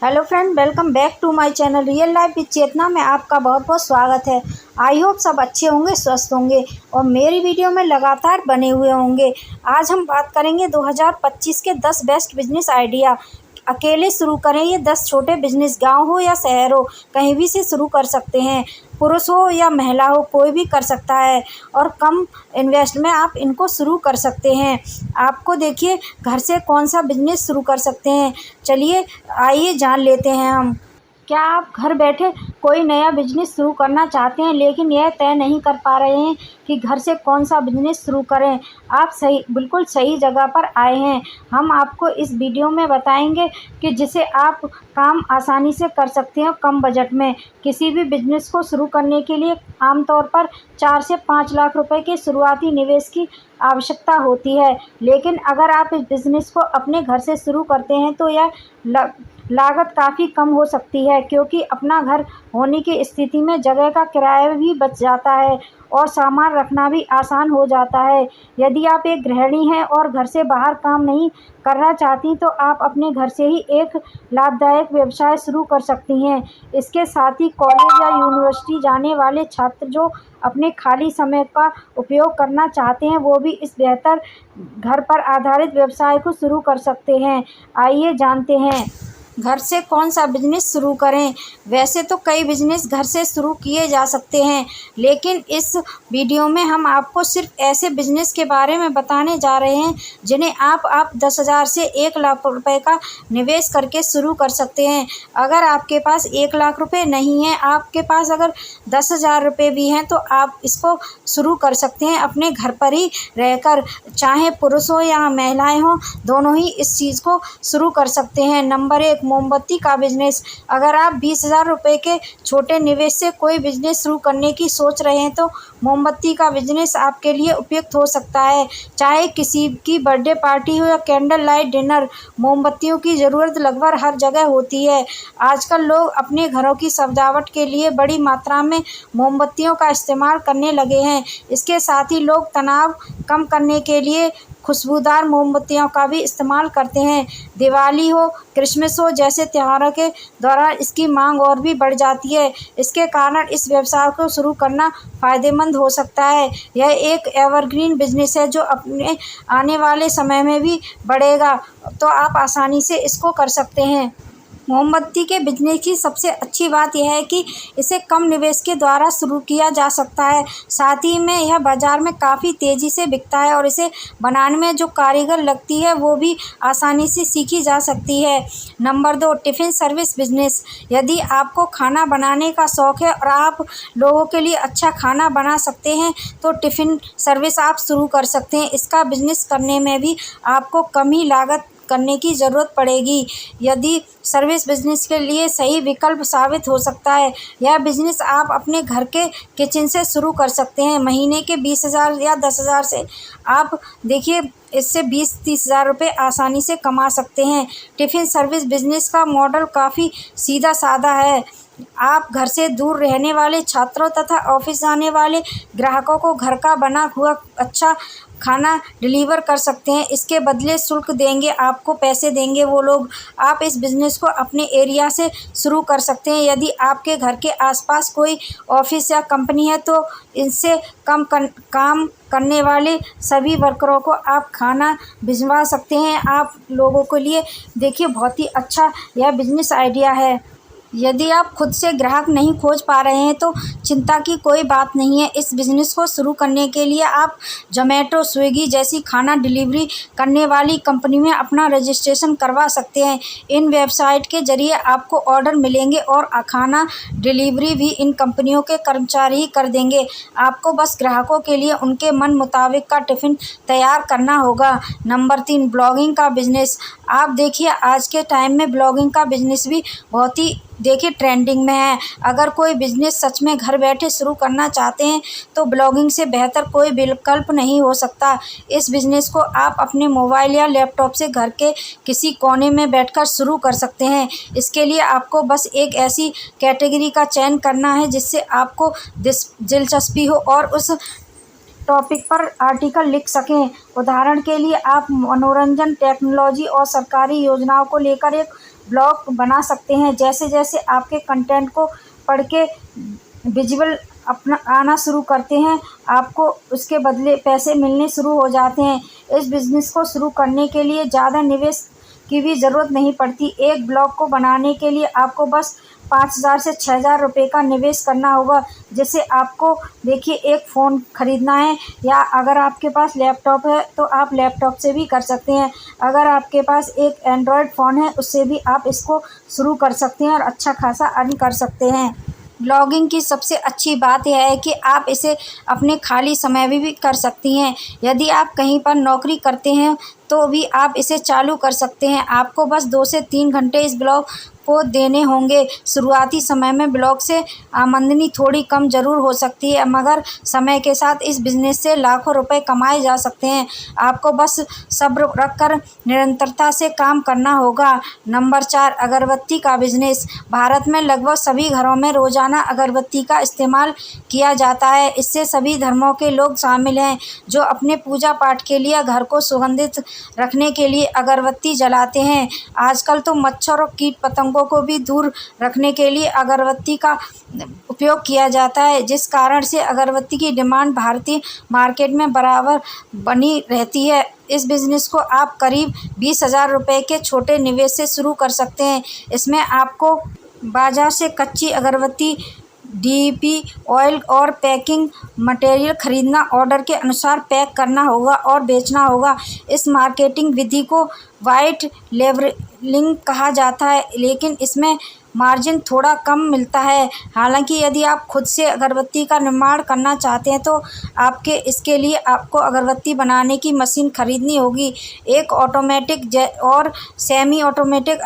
Hello friend, welcome back to my channel real life with Chetna में आपका बहुत बहुत स्वागत है। आई होप सब अच्छे होंगे, स्वस्थ होंगे और मेरी वीडियो में लगातार बने हुए होंगे। आज हम बात करेंगे 2025 के 10 बेस्ट बिजनेस आइडिया। अकेले शुरू करें ये 10 छोटे बिजनेस, गांव हो या शहर हो, कहीं भी से शुरू कर सकते हैं। पुरुष हो या महिला हो, कोई भी कर सकता है और कम इन्वेस्ट में आप इनको शुरू कर सकते हैं। आपको देखिए घर से कौन सा बिजनेस शुरू कर सकते हैं। चलिए आइए जान लेते हैं हम। क्या आप घर बैठे कोई नया बिजनेस शुरू करना चाहते हैं लेकिन यह तय नहीं कर पा रहे हैं कि घर से कौन सा बिजनेस शुरू करें? आप बिल्कुल सही जगह पर आए हैं। हम आपको इस वीडियो में बताएंगे कि जिसे आप काम आसानी से कर सकते हैं कम बजट में। किसी भी बिजनेस को शुरू करने के लिए आमतौर पर 4 से 5 लाख रुपए के शुरुआती निवेश की आवश्यकता होती है, लेकिन अगर आप इस बिजनेस को अपने घर से शुरू करते हैं तो यह लागत काफ़ी कम हो सकती है, क्योंकि अपना घर होने की स्थिति में जगह का किराया भी बच जाता है और सामान रखना भी आसान हो जाता है। यदि आप एक गृहिणी हैं और घर से बाहर काम नहीं करना चाहती तो आप अपने घर से ही एक लाभदायक व्यवसाय शुरू कर सकती हैं। इसके साथ ही कॉलेज या यूनिवर्सिटी जाने वाले छात्र जो अपने खाली समय का उपयोग करना चाहते हैं वो भी इस बेहतर घर पर आधारित व्यवसाय को शुरू कर सकते हैं। आइए जानते हैं घर से कौन सा बिजनेस शुरू करें। वैसे तो कई बिजनेस घर से शुरू किए जा सकते हैं, लेकिन इस वीडियो में हम आपको सिर्फ ऐसे बिजनेस के बारे में बताने जा रहे हैं जिन्हें आप 10,000 से 1 लाख रुपए का निवेश करके शुरू कर सकते हैं। अगर आपके पास 1 लाख रुपए नहीं है, आपके पास अगर 10,000 रुपये भी हैं तो आप इसको शुरू कर सकते हैं अपने घर पर ही रहकर। चाहे पुरुष हो या महिलाएं हो, दोनों ही इस चीज़ को शुरू कर सकते हैं। नंबर 1, मोमबत्ती का बिजनेस। अगर आप 20,000 रुपये के छोटे निवेश से कोई बिजनेस शुरू करने की सोच रहे हैं तो मोमबत्ती का बिजनेस आपके लिए उपयुक्त हो सकता है। चाहे किसी की बर्थडे पार्टी हो या कैंडल लाइट डिनर, मोमबत्तियों की ज़रूरत लगभग हर जगह होती है। आजकल लोग अपने घरों की सजावट के लिए बड़ी मात्रा में मोमबत्तियों का इस्तेमाल करने लगे हैं। इसके साथ ही लोग तनाव कम करने के लिए खुशबूदार मोमबत्तियों का भी इस्तेमाल करते हैं। दिवाली हो, क्रिसमस हो जैसे त्योहारों के दौरान इसकी मांग और भी बढ़ जाती है। इसके कारण इस व्यवसाय को शुरू करना फ़ायदेमंद हो सकता है। यह एक एवरग्रीन बिजनेस है जो अपने आने वाले समय में भी बढ़ेगा, तो आप आसानी से इसको कर सकते हैं। मोमबत्ती के बिजनेस की सबसे अच्छी बात यह है कि इसे कम निवेश के द्वारा शुरू किया जा सकता है। साथ ही में यह बाज़ार में काफ़ी तेज़ी से बिकता है और इसे बनाने में जो कारीगर लगती है वो भी आसानी से सीखी जा सकती है। Number 2, tiffin service business. यदि आपको खाना बनाने का शौक़ है और आप लोगों के लिए अच्छा खाना बना सकते हैं तो टिफ़िन सर्विस आप शुरू कर सकते हैं। इसका बिजनेस करने में भी आपको कम ही लागत करने की ज़रूरत पड़ेगी। यदि सर्विस बिजनेस के लिए सही विकल्प साबित हो सकता है। यह बिजनेस आप अपने घर के किचन से शुरू कर सकते हैं। महीने के 20,000 या 10,000 से आप देखिए इससे 20-30 हज़ार रुपये आसानी से कमा सकते हैं। टिफ़िन सर्विस बिजनेस का मॉडल काफ़ी सीधा साधा है। आप घर से दूर रहने वाले छात्रों तथा ऑफिस जाने वाले ग्राहकों को घर का बना हुआ अच्छा खाना डिलीवर कर सकते हैं। इसके बदले शुल्क देंगे, आपको पैसे देंगे वो लोग। आप इस बिज़नेस को अपने एरिया से शुरू कर सकते हैं। यदि आपके घर के आसपास कोई ऑफिस या कंपनी है तो इनसे काम करने वाले सभी वर्करों को आप खाना भिजवा सकते हैं। आप लोगों के लिए देखिए बहुत ही अच्छा यह बिज़नेस आइडिया है। यदि आप खुद से ग्राहक नहीं खोज पा रहे हैं तो चिंता की कोई बात नहीं है। इस बिज़नेस को शुरू करने के लिए आप जोमेटो, स्विगी जैसी खाना डिलीवरी करने वाली कंपनी में अपना रजिस्ट्रेशन करवा सकते हैं। इन वेबसाइट के ज़रिए आपको ऑर्डर मिलेंगे और खाना डिलीवरी भी इन कंपनियों के कर्मचारी ही कर देंगे। आपको बस ग्राहकों के लिए उनके मन मुताबिक का टिफ़िन तैयार करना होगा। नंबर 3, ब्लॉगिंग का बिज़नेस। आप देखिए आज के टाइम में ब्लॉगिंग का बिज़नेस भी बहुत ही देखिए ट्रेंडिंग में है। अगर कोई बिज़नेस सच में घर बैठे शुरू करना चाहते हैं तो ब्लॉगिंग से बेहतर कोई विकल्प नहीं हो सकता। इस बिज़नेस को आप अपने मोबाइल या लैपटॉप से घर के किसी कोने में बैठकर शुरू कर सकते हैं। इसके लिए आपको बस एक ऐसी कैटेगरी का चयन करना है जिससे आपको दिलचस्पी हो और उस टॉपिक पर आर्टिकल लिख सकें। उदाहरण के लिए आप मनोरंजन, टेक्नोलॉजी और सरकारी योजनाओं को लेकर एक ब्लॉग बना सकते हैं। जैसे जैसे आपके कंटेंट को पढ़ के विजुअल अपना आना शुरू करते हैं, आपको उसके बदले पैसे मिलने शुरू हो जाते हैं। इस बिज़नेस को शुरू करने के लिए ज़्यादा निवेश की भी ज़रूरत नहीं पड़ती। एक ब्लॉग को बनाने के लिए आपको बस 5,000 से 6,000 रुपये का निवेश करना होगा। जैसे आपको देखिए एक फ़ोन ख़रीदना है, या अगर आपके पास लैपटॉप है तो आप लैपटॉप से भी कर सकते हैं। अगर आपके पास एक एंड्रॉयड फ़ोन है उससे भी आप इसको शुरू कर सकते हैं और अच्छा खासा अर्न कर सकते हैं। ब्लॉगिंग की सबसे अच्छी बात यह है कि आप इसे अपने खाली समय में भी कर सकती हैं। यदि आप कहीं पर नौकरी करते हैं तो भी आप इसे चालू कर सकते हैं। आपको बस 2 से 3 घंटे इस ब्लॉग को देने होंगे। शुरुआती समय में ब्लॉग से आमदनी थोड़ी कम ज़रूर हो सकती है, मगर समय के साथ इस बिज़नेस से लाखों रुपए कमाए जा सकते हैं। आपको बस सब्र रखकर निरंतरता से काम करना होगा। नंबर 4, अगरबत्ती का बिज़नेस। भारत में लगभग सभी घरों में रोज़ाना अगरबत्ती का इस्तेमाल किया जाता है। इससे सभी धर्मों के लोग शामिल हैं जो अपने पूजा पाठ के लिए घर को सुगंधित रखने के लिए अगरबत्ती जलाते हैं। आजकल तो मच्छर और कीट पतंगों को भी दूर रखने के लिए अगरबत्ती का उपयोग किया जाता है, जिस कारण से अगरबत्ती की डिमांड भारतीय मार्केट में बराबर बनी रहती है। इस बिज़नेस को आप करीब 20,000 रुपये के छोटे निवेश से शुरू कर सकते हैं। इसमें आपको बाज़ार से कच्ची अगरबत्ती, डीपी, ऑयल और पैकिंग मटेरियल खरीदना, ऑर्डर के अनुसार पैक करना होगा और बेचना होगा। इस मार्केटिंग विधि को वाइट लेबलिंग कहा जाता है, लेकिन इसमें मार्जिन थोड़ा कम मिलता है। हालांकि यदि आप खुद से अगरबत्ती का निर्माण करना चाहते हैं तो इसके लिए आपको अगरबत्ती बनाने की मशीन खरीदनी होगी। एक ऑटोमेटिक और सेमी ऑटोमेटिक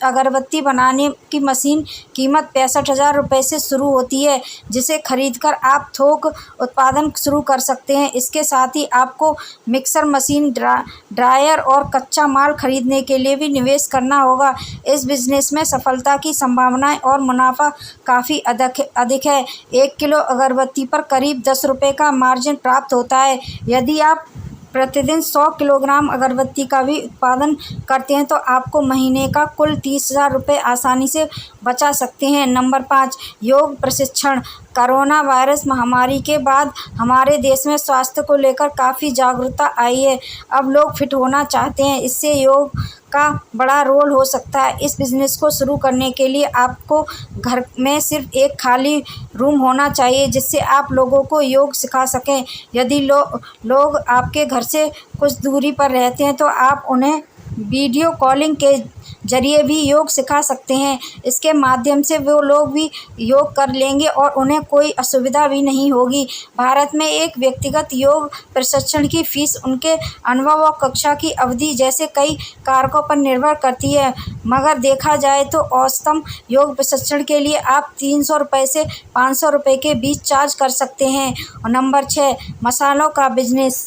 अगरबत्ती बनाने की मशीन कीमत 65,000 रुपये से शुरू होती है, जिसे खरीदकर आप थोक उत्पादन शुरू कर सकते हैं। इसके साथ ही आपको मिक्सर मशीन, ड्रायर और कच्चा माल खरीदने के लिए भी निवेश करना होगा। इस बिज़नेस में सफलता की संभावनाएं और मुनाफा काफ़ी अधिक है। 1 किलो अगरबत्ती पर करीब 10 रुपये का मार्जिन प्राप्त होता है। यदि आप प्रतिदिन 100 किलोग्राम अगरबत्ती का भी उत्पादन करते हैं तो आपको महीने का कुल 30,000 रुपये आसानी से बचा सकते हैं। नंबर 5, योग प्रशिक्षण। कोरोना वायरस महामारी के बाद हमारे देश में स्वास्थ्य को लेकर काफ़ी जागरूकता आई है। अब लोग फिट होना चाहते हैं, इससे योग का बड़ा रोल हो सकता है। इस बिज़नेस को शुरू करने के लिए आपको घर में सिर्फ एक खाली रूम होना चाहिए जिससे आप लोगों को योग सिखा सकें। यदि लोग आपके घर से कुछ दूरी पर रहते हैं तो आप उन्हें वीडियो कॉलिंग के जरिए भी योग सिखा सकते हैं। इसके माध्यम से वो लोग भी योग कर लेंगे और उन्हें कोई असुविधा भी नहीं होगी। भारत में एक व्यक्तिगत योग प्रशिक्षण की फीस उनके अनुभव और कक्षा की अवधि जैसे कई कारकों पर निर्भर करती है, मगर देखा जाए तो औसतन योग प्रशिक्षण के लिए आप 300 रुपये से 500 रुपये के बीच चार्ज कर सकते हैं। और नंबर 6, मसालों का बिजनेस।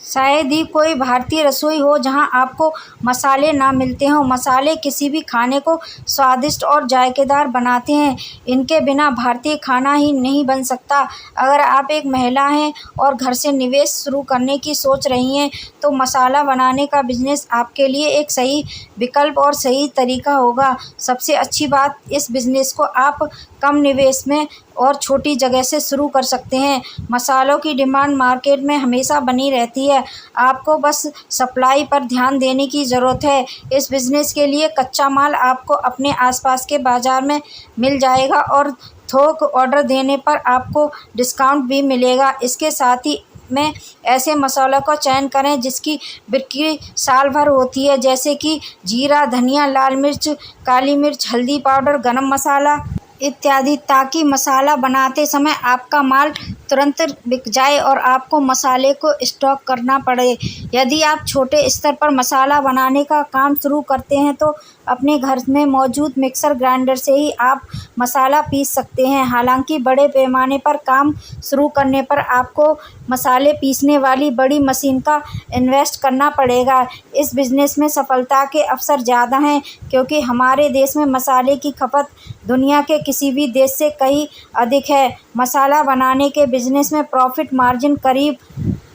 शायद ही कोई भारतीय रसोई हो जहां आपको मसाले ना मिलते हों। मसाले किसी भी खाने को स्वादिष्ट और जायकेदार बनाते हैं। इनके बिना भारतीय खाना ही नहीं बन सकता। अगर आप एक महिला हैं और घर से निवेश शुरू करने की सोच रही हैं तो मसाला बनाने का बिजनेस आपके लिए एक सही विकल्प और सही तरीका होगा। सबसे अच्छी बात, इस बिजनेस को आप कम निवेश में और छोटी जगह से शुरू कर सकते हैं। मसालों की डिमांड मार्केट में हमेशा बनी रहती है, आपको बस सप्लाई पर ध्यान देने की ज़रूरत है। इस बिज़नेस के लिए कच्चा माल आपको अपने आसपास के बाज़ार में मिल जाएगा और थोक ऑर्डर देने पर आपको डिस्काउंट भी मिलेगा। इसके साथ ही में ऐसे मसालों का चयन करें जिसकी बिक्री साल भर होती है, जैसे कि जीरा, धनिया, लाल मिर्च, काली मिर्च, हल्दी पाउडर, गरम मसाला इत्यादि, ताकि मसाला बनाते समय आपका माल तुरंत बिक जाए और आपको मसाले को स्टॉक करना पड़े। यदि आप छोटे स्तर पर मसाला बनाने का काम शुरू करते हैं तो अपने घर में मौजूद मिक्सर ग्राइंडर से ही आप मसाला पीस सकते हैं। हालांकि बड़े पैमाने पर काम शुरू करने पर आपको मसाले पीसने वाली बड़ी मशीन का इन्वेस्ट करना पड़ेगा। इस बिज़नेस में सफलता के अवसर ज़्यादा हैं क्योंकि हमारे देश में मसाले की खपत दुनिया के किसी भी देश से कहीं अधिक है। मसाला बनाने के बिज़नेस में प्रॉफिट मार्जिन करीब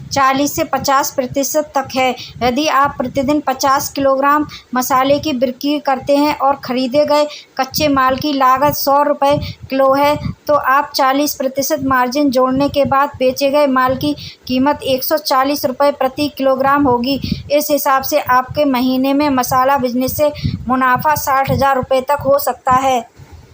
40 से 50% तक है। यदि आप प्रतिदिन 50 किलोग्राम मसाले की बिक्री करते हैं और खरीदे गए कच्चे माल की लागत 100 रुपये किलो है, तो आप 40% मार्जिन जोड़ने के बाद बेचे गए माल की कीमत 140 रुपये प्रति किलोग्राम होगी। इस हिसाब से आपके महीने में मसाला बिजनेस से मुनाफा 60,000 रुपये तक हो सकता है।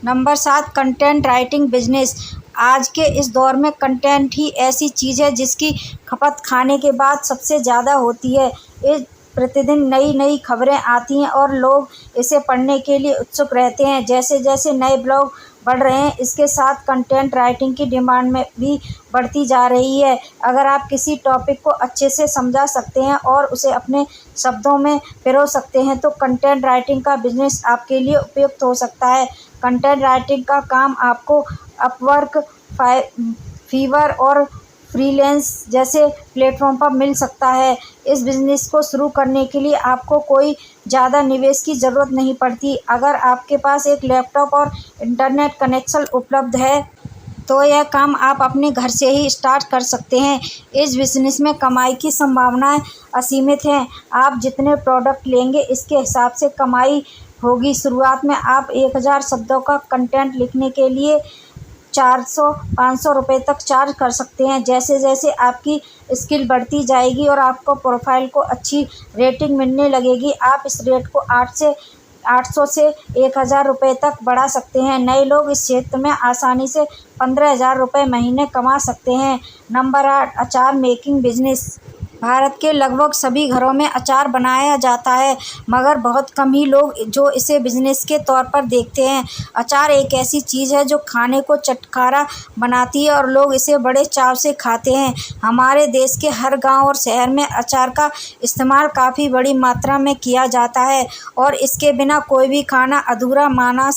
Number 7, content writing business. आज के इस दौर में कंटेंट ही ऐसी चीज़ है जिसकी खपत खाने के बाद सबसे ज़्यादा होती है। इस प्रतिदिन नई नई खबरें आती हैं और लोग इसे पढ़ने के लिए उत्सुक रहते हैं। जैसे जैसे नए ब्लॉग बढ़ रहे हैं, इसके साथ कंटेंट राइटिंग की डिमांड में भी बढ़ती जा रही है। अगर आप किसी टॉपिक को अच्छे से समझा सकते हैं और उसे अपने शब्दों में पिरो सकते हैं, तो कंटेंट राइटिंग का बिजनेस आपके लिए उपयुक्त हो सकता है। कंटेंट राइटिंग का काम आपको अपवर्क, फीवर और फ्रीलांस जैसे प्लेटफॉर्म पर मिल सकता है। इस बिज़नेस को शुरू करने के लिए आपको कोई ज़्यादा निवेश की ज़रूरत नहीं पड़ती। अगर आपके पास एक लैपटॉप और इंटरनेट कनेक्शन उपलब्ध है, तो यह काम आप अपने घर से ही स्टार्ट कर सकते हैं। इस बिज़नेस में कमाई की संभावनाएं असीमित हैं। आप जितने प्रोडक्ट लेंगे, इसके हिसाब से कमाई होगी। शुरुआत में आप 1000 शब्दों का कंटेंट लिखने के लिए 400-500 रुपये तक चार्ज कर सकते हैं। जैसे जैसे आपकी स्किल बढ़ती जाएगी और आपको प्रोफाइल को अच्छी रेटिंग मिलने लगेगी, आप इस रेट को 800 से 1000 रुपये तक बढ़ा सकते हैं। नए लोग इस क्षेत्र में आसानी से 15,000 रुपये महीने कमा सकते हैं। नंबर 8, अचार मेकिंग बिजनेस। भारत के लगभग सभी घरों में अचार बनाया जाता है, मगर बहुत कम ही लोग जो इसे बिजनेस के तौर पर देखते हैं। अचार एक ऐसी चीज़ है जो खाने को चटकारा बनाती है और लोग इसे बड़े चाव से खाते हैं। हमारे देश के हर गांव और शहर में अचार का इस्तेमाल काफ़ी बड़ी मात्रा में किया जाता है और इसके बिना कोई भी खाना अधूरा माना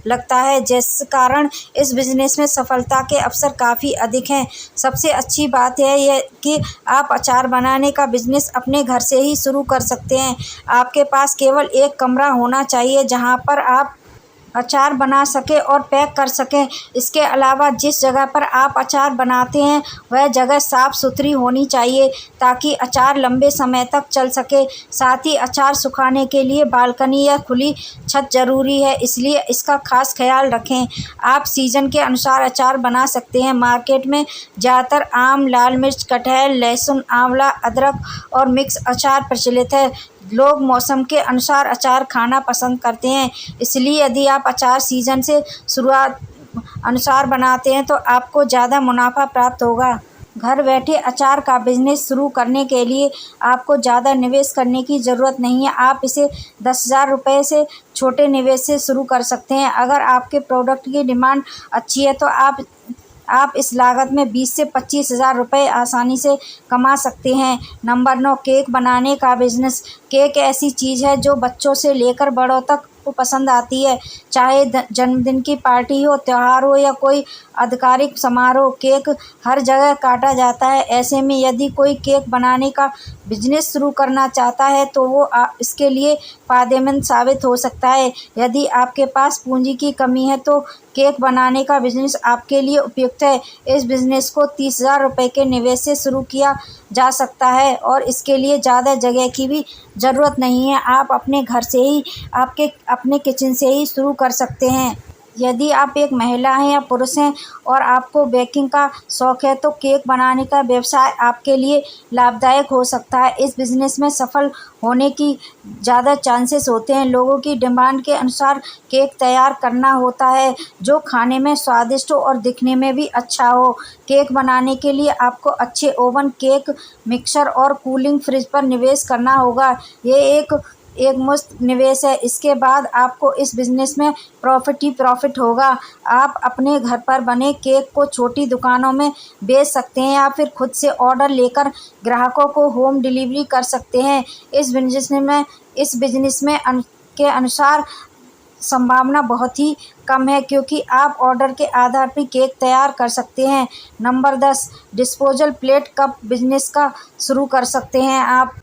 लगता है, जिस कारण इस बिजनेस में सफलता के अवसर काफ़ी अधिक हैं। सबसे अच्छी बात है कि आप अचार बनाने का बिजनेस अपने घर से ही शुरू कर सकते हैं। आपके पास केवल एक कमरा होना चाहिए जहां पर आप अचार बना सकें और पैक कर सकें। इसके अलावा जिस जगह पर आप अचार बनाते हैं वह जगह साफ़ सुथरी होनी चाहिए ताकि अचार लंबे समय तक चल सके। साथ ही अचार सुखाने के लिए बालकनी या खुली छत ज़रूरी है, इसलिए इसका खास ख्याल रखें। आप सीज़न के अनुसार अचार बना सकते हैं। मार्केट में ज़्यादातर आम, लाल मिर्च, कटहल, लहसुन, आंवला, अदरक और मिक्स अचार प्रचलित है। लोग मौसम के अनुसार अचार खाना पसंद करते हैं, इसलिए यदि आप अचार सीज़न से शुरुआत अनुसार बनाते हैं तो आपको ज़्यादा मुनाफा प्राप्त होगा। घर बैठे अचार का बिजनेस शुरू करने के लिए आपको ज़्यादा निवेश करने की ज़रूरत नहीं है। आप इसे 10,000 रुपये से छोटे निवेश से शुरू कर सकते हैं। अगर आपके प्रोडक्ट की डिमांड अच्छी है तो आप इस लागत में 20 से 25,000 रुपये आसानी से कमा सकते हैं। नंबर 9, केक बनाने का बिजनेस। केक ऐसी चीज़ है जो बच्चों से लेकर बड़ों तक को पसंद आती है। चाहे जन्मदिन की पार्टी हो, त्यौहार हो या कोई आधिकारिक समारोह, केक हर जगह काटा जाता है। ऐसे में यदि कोई केक बनाने का बिजनेस शुरू करना चाहता है तो वो इसके लिए फ़ायदेमंद साबित हो सकता है। यदि आपके पास पूंजी की कमी है तो केक बनाने का बिजनेस आपके लिए उपयुक्त है। इस बिजनेस को 30,000 रुपये के निवेश से शुरू किया जा सकता है और इसके लिए ज़्यादा जगह की भी ज़रूरत नहीं है। आप अपने घर से ही अपने किचन से ही शुरू कर सकते हैं। यदि आप एक महिला हैं या पुरुष हैं और आपको बेकिंग का शौक़ है तो केक बनाने का व्यवसाय आपके लिए लाभदायक हो सकता है। इस बिज़नेस में सफल होने की ज़्यादा चांसेस होते हैं। लोगों की डिमांड के अनुसार केक तैयार करना होता है जो खाने में स्वादिष्ट हो और दिखने में भी अच्छा हो। केक बनाने के लिए आपको अच्छे ओवन, केक मिक्सर और कूलिंग फ्रिज पर निवेश करना होगा। ये एक मुश्त निवेश है। इसके बाद आपको इस बिज़नेस में प्रॉफिट ही प्रॉफिट होगा। आप अपने घर पर बने केक को छोटी दुकानों में बेच सकते हैं या फिर खुद से ऑर्डर लेकर ग्राहकों को होम डिलीवरी कर सकते हैं। इस बिज़नेस में के अनुसार संभावना बहुत ही कम है क्योंकि आप ऑर्डर के आधार पर केक तैयार कर सकते हैं। Number 10, disposal plate cup business का शुरू कर सकते हैं आप।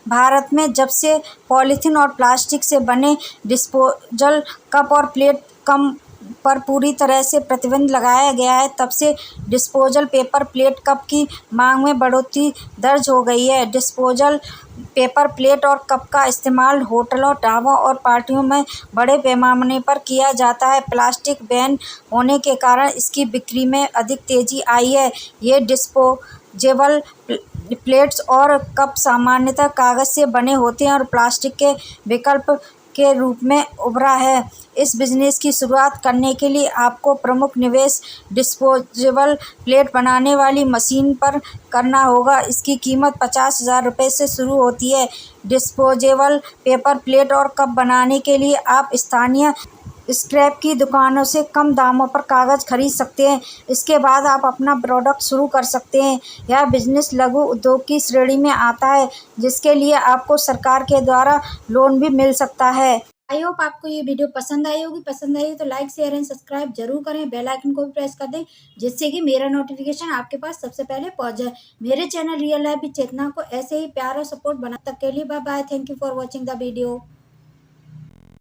भारत में जब से पॉलीथीन और प्लास्टिक से बने डिस्पोजल कप और प्लेट कम पर पूरी तरह से प्रतिबंध लगाया गया है, तब से डिस्पोजल पेपर प्लेट कप की मांग में बढ़ोतरी दर्ज हो गई है। डिस्पोजल पेपर प्लेट और कप का इस्तेमाल होटलों, ढाबों और पार्टियों में बड़े पैमाने पर किया जाता है। प्लास्टिक बैन होने के कारण इसकी बिक्री में अधिक तेजी आई है। ये डिस्पोजेबल प्लेट्स और कप सामान्यतः कागज से बने होते हैं और प्लास्टिक के विकल्प के रूप में उभरा है। इस बिजनेस की शुरुआत करने के लिए आपको प्रमुख निवेश डिस्पोजेबल प्लेट बनाने वाली मशीन पर करना होगा। इसकी कीमत 50,000 रुपये से शुरू होती है। डिस्पोजेबल पेपर प्लेट और कप बनाने के लिए आप स्थानीय स्क्रैप की दुकानों से कम दामों पर कागज़ खरीद सकते हैं। इसके बाद आप अपना प्रोडक्ट शुरू कर सकते हैं। यह बिजनेस लघु उद्योग की श्रेणी में आता है, जिसके लिए आपको सरकार के द्वारा लोन भी मिल सकता है। आई होप आपको ये वीडियो पसंद आई होगी। पसंद आई तो लाइक, शेयर एंड सब्सक्राइब जरूर करें। बेल आइकन को भी प्रेस कर दें, जिससे कि मेरा नोटिफिकेशन आपके पास सबसे पहले पहुंच जाए। मेरे चैनल रियल लाइफ विद चेतना को ऐसे ही प्यार और सपोर्ट बना तक के लिए bye bye. Thank you for watching the video.